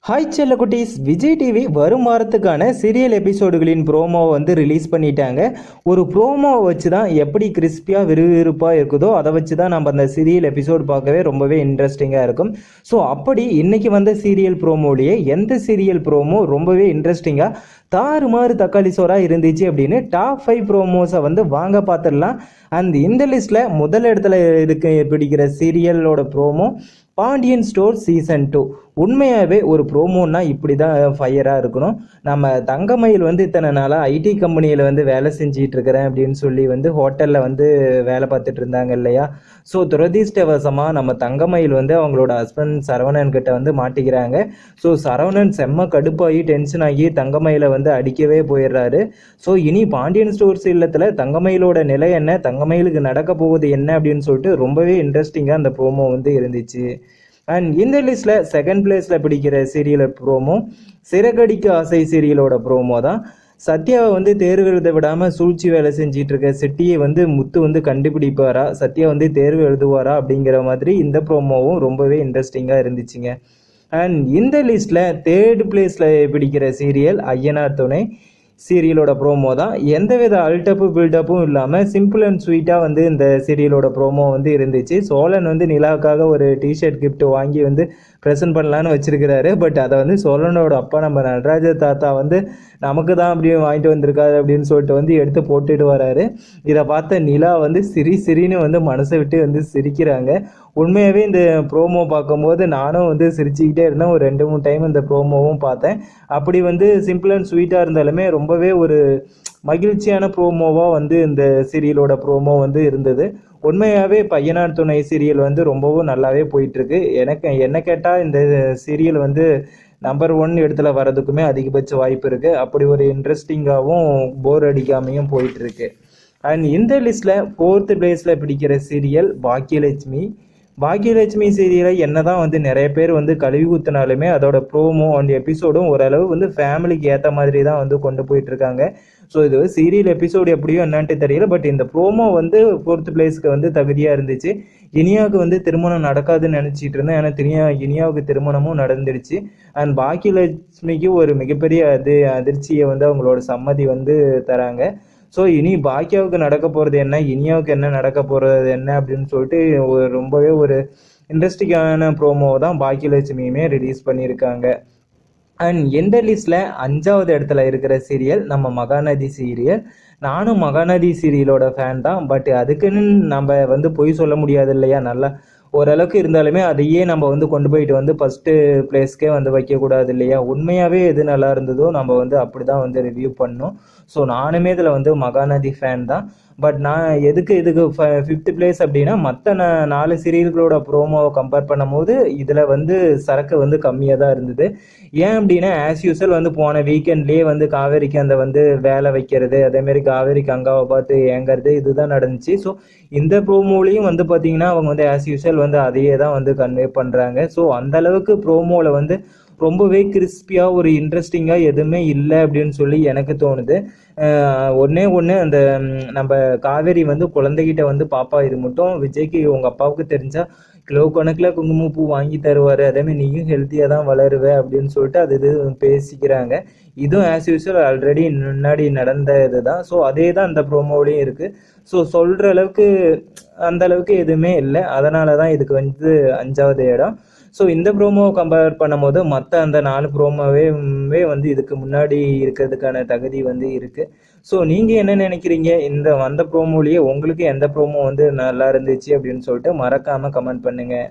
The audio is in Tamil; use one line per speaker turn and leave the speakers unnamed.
ஹாய் செல்ல குட்டீஸ், விஜய் டிவி வரும் வாரத்துக்கான சீரியல் எபிசோடுகளின் ப்ரோமோவை வந்து ரிலீஸ் பண்ணிட்டாங்க. ஒரு ப்ரோமோவை வச்சு தான் எப்படி கிறிஸ்பியாக விறுவிறுப்பாக இருக்குதோ அதை வச்சு தான் நம்ம அந்த சீரியல் எபிசோடு பார்க்கவே ரொம்பவே இன்ட்ரெஸ்டிங்காக இருக்கும். ஸோ அப்படி இன்னைக்கு வந்த சீரியல் ப்ரோமோலேயே எந்த சீரியல் ப்ரோமோ ரொம்பவே இன்ட்ரெஸ்டிங்காக தாறுமாறு தக்காளி சோறாக இருந்துச்சு அப்படின்னு டாப் 5 ப்ரோமோஸை வந்து வாங்க பார்த்துடலாம். அண்ட் இந்த லிஸ்ட்டில் முதல் இடத்துல பிடிக்கிற சீரியலோட ப்ரோமோ பாண்டியன் ஸ்டோர் சீசன் 2. உண்மையாகவே ஒரு ப்ரோமோன்னா இப்படி தான் ஃபயராக இருக்கணும். நம்ம தங்கமயில் வந்து இத்தனை நாளாக ஐடி கம்பெனியில் வந்து வேலை செஞ்சிகிட்டு இருக்கிறேன் அப்படின்னு சொல்லி வந்து ஹோட்டலில் வந்து வேலை பார்த்துட்டு இருந்தாங்க இல்லையா. ஸோ துரதிர்ஷ்டவசமாக நம்ம தங்கமயில் வந்து அவங்களோட ஹஸ்பண்ட் சரவணன் கிட்ட வந்து மாட்டிக்கிறாங்க. ஸோ சரவணன் செம்ம கடுப்பாகி டென்ஷன் ஆகி தங்கமயிலை வந்து அடிக்கவே போயிடுறாரு. ஸோ இனி பாண்டியன் ஸ்டோர்ஸ் இல்லத்தில் தங்கமயிலோட நிலை என்ன, தங்கமயிலுக்கு நடக்க போகுது என்ன அப்படின்னு சொல்லிட்டு ரொம்பவே இன்ட்ரெஸ்டிங்காக அந்த ப்ரோமோ வந்து இருந்துச்சு. அண்ட் இந்த லிஸ்ட்டில் செகண்ட் பிளேஸில் பிடிக்கிற சீரியல் ப்ரோமோ சிறகடிக்க ஆசை சீரியலோட ப்ரோமோ தான். சத்யாவை வந்து தேர்வு எழுத விடாமல் சூழ்ச்சி வேலை செஞ்சிட்டு இருக்க செட்டியை வந்து முத்து வந்து கண்டுபிடிப்பாரா, சத்யா வந்து தேர்வு எழுதுவாரா அப்படிங்கிற மாதிரி இந்த ப்ரோமோவும் ரொம்பவே இன்ட்ரெஸ்டிங்காக இருந்துச்சுங்க. அண்ட் இந்த லிஸ்ட்டில் தேர்ட் பிளேஸில் பிடிக்கிற சீரியல் ஐயனார் துணை சீரியலோட ப்ரோமோ தான். எந்தவித அல்டப்பு பில்டப்பும் இல்லாமல் சிம்பிள் அண்ட் ஸ்வீட்டாக வந்து இந்த சீரியலோட ப்ரோமோ வந்து இருந்துச்சு. சோழன் வந்து நிலாவுக்காக ஒரு டிஷர்ட் கிஃப்ட் வாங்கி வந்து ப்ரெசென்ட் பண்ணலான்னு வச்சிருக்கிறாரு. பட் அதை வந்து சோழனோட அப்பா நம்ம நடராஜ தாத்தா வந்து நமக்கு தான் அப்படியே வாங்கிட்டு வந்திருக்காரு அப்படின்னு சொல்லிட்டு வந்து எடுத்து போட்டுட்டு வராரு. இதை பார்த்த நிலா வந்து சிரின்னு வந்து மனசை விட்டு வந்து சிரிக்கிறாங்க. உண்மையாகவே இந்த ப்ரோமோ பார்க்கும்போது நானும் வந்து சிரிச்சுக்கிட்டே இருந்தேன். ஒரு 2-3 டைம் இந்த ப்ரோமோவும் பார்த்தேன். அப்படி வந்து சிம்பிள் அண்ட் ஸ்வீட்டாக இருந்தாலுமே ரொம்பவே ஒரு மகிழ்ச்சியான ப்ரோமோவாக வந்து இந்த சீரியலோட ப்ரோமோ வந்து இருந்தது. உண்மையாகவே பையனார் துணை சீரியல் வந்து ரொம்பவும் நல்லாவே போயிட்டுருக்கு. என்ன கேட்டால் இந்த சீரியல் வந்து நம்பர் 1 இடத்துல வர்றதுக்குமே அதிகபட்ச வாய்ப்பு இருக்குது. அப்படி ஒரு இன்ட்ரெஸ்டிங்காகவும் போர் அடிக்காமையும் போயிட்டுருக்கு. அண்ட் இந்த லிஸ்ட்டில் 4th பிளேஸில் பிடிக்கிற சீரியல் பாக்கியலட்சுமி சீரியலை என்னதான் வந்து நிறைய பேர் வந்து கழுவி ஊற்றினாலுமே அதோட ப்ரோமோ அண்ட் எபிசோடும் ஓரளவு வந்து ஃபேமிலிக்கு ஏற்ற மாதிரி தான் வந்து கொண்டு போயிட்டு இருக்காங்க. ஸோ இது சீரியல் எபிசோடு எப்படியோ என்னன்ட்டு தெரியல. பட் இந்த ப்ரோமோ வந்து 4th பிளேஸ்க்கு வந்து தகுதியாக இருந்துச்சு. இனியாவுக்கு வந்து திருமணம் நடக்காதுன்னு நினச்சிட்டு இருந்தேன். ஏன்னா இனியாவுக்கு திருமணமும் நடந்துடுச்சு. அண்ட் பாக்கியலட்சுமிக்கு ஒரு மிகப்பெரிய அதிர்ச்சியை வந்து அவங்களோட சம்மதி வந்து தராங்க. ஸோ இனி பாக்கியாவுக்கு நடக்க போகிறது என்ன, இனியாவுக்கு என்ன நடக்க போகிறது என்ன அப்படின்னு சொல்லிட்டு ரொம்பவே ஒரு இன்ட்ரெஸ்டிங்கான ப்ரோமோ தான் பாக்கியலட்சுமியுமே ரிலீஸ் பண்ணியிருக்காங்க. அண்ட் எந்த லிஸ்ட்டில் 5வது இடத்துல இருக்கிற சீரியல் நம்ம மகாநதி சீரியல். நானும் மகாநதி சீரியலோட ஃபேன் தான். பட் அதுக்குன்னு நம்ம வந்து பொய் சொல்ல முடியாது இல்லையா. நல்லா ஓரளவுக்கு இருந்தாலுமே அதையே நம்ம வந்து கொண்டு போயிட்டு வந்து ஃபஸ்ட்டு பிளேஸ்க்கே வந்து வைக்கக்கூடாது இல்லையா. உண்மையாகவே எது நல்லா இருந்ததோ நம்ம வந்து அப்படி தான் வந்து ரிவ்யூ பண்ணணும். ஸோ நானுமே இதில் வந்து மகாநதி ஃபேன் தான். பட் நான் இதுக்கு 5th பிளேஸ் அப்படின்னா மற்ற 4 சீரியல்களோட ப்ரோமோவை கம்பேர் பண்ணும்போது இதில் வந்து சரக்கு வந்து கம்மியாக தான் இருந்தது. ஏன் அப்படின்னா ஆஸ் யூஸ்வல் வந்து போன வீக்கெண்ட்லேயே வந்து காவேரிக்கு அந்த வந்து வேலை வைக்கிறது, அதேமாரி காவேரிக்கு அங்காவை பார்த்து ஏங்கிறது இதுதான் நடந்துச்சு. ஸோ இந்த ப்ரோமோலையும் வந்து பார்த்தீங்கன்னா அவங்க வந்து ஆஸ் யூஸ்வல் வந்து அதையே தான் வந்து கன்வே பண்ணுறாங்க. ஸோ அந்தளவுக்கு ப்ரோமோவில் வந்து ரொம்பவே கிறிஸ்பியாக ஒரு இன்ட்ரெஸ்டிங்காக எதுவுமே இல்லை அப்படின்னு சொல்லி எனக்கு தோணுது. ஒன்று அந்த நம்ம காவேரி வந்து குழந்தைகிட்ட வந்து பாப்பா இது மட்டும் விஜய்க்கு உங்கள் அப்பாவுக்கு தெரிஞ்சால் கிலோ கணக்கில் குங்குமப்பூ வாங்கி தருவார், அதேமாதிரி நீயும் ஹெல்த்தியாக தான் வளருவ அப்படின்னு சொல்லிட்டு அது இது பேசிக்கிறாங்க. இதுவும் ஆஸ் யூஸ்வல் ஆல்ரெடி முன்னாடி நடந்த இது தான். ஸோ அதே தான் அந்த ப்ரோமோவிலையும் இருக்குது. ஸோ சொல்கிற அளவுக்கு அந்த அளவுக்கு எதுவுமே இல்லை. அதனால தான் இதுக்கு வந்து 5வது இடம். ஸோ இந்த ப்ரோமோவை கம்பேர் பண்ணும்போது மற்ற அந்த 4 ப்ரோமோவே வந்து இதுக்கு முன்னாடி இருக்கிறதுக்கான தகுதி வந்து இருக்குது. ஸோ நீங்கள் என்ன நினைக்கிறீங்க, இந்த வந்த ப்ரோமோலேயே உங்களுக்கு எந்த ப்ரோமோ வந்து நல்லா இருந்துச்சு அப்படின்னு சொல்லிட்டு மறக்காமல் கமெண்ட் பண்ணுங்கள்.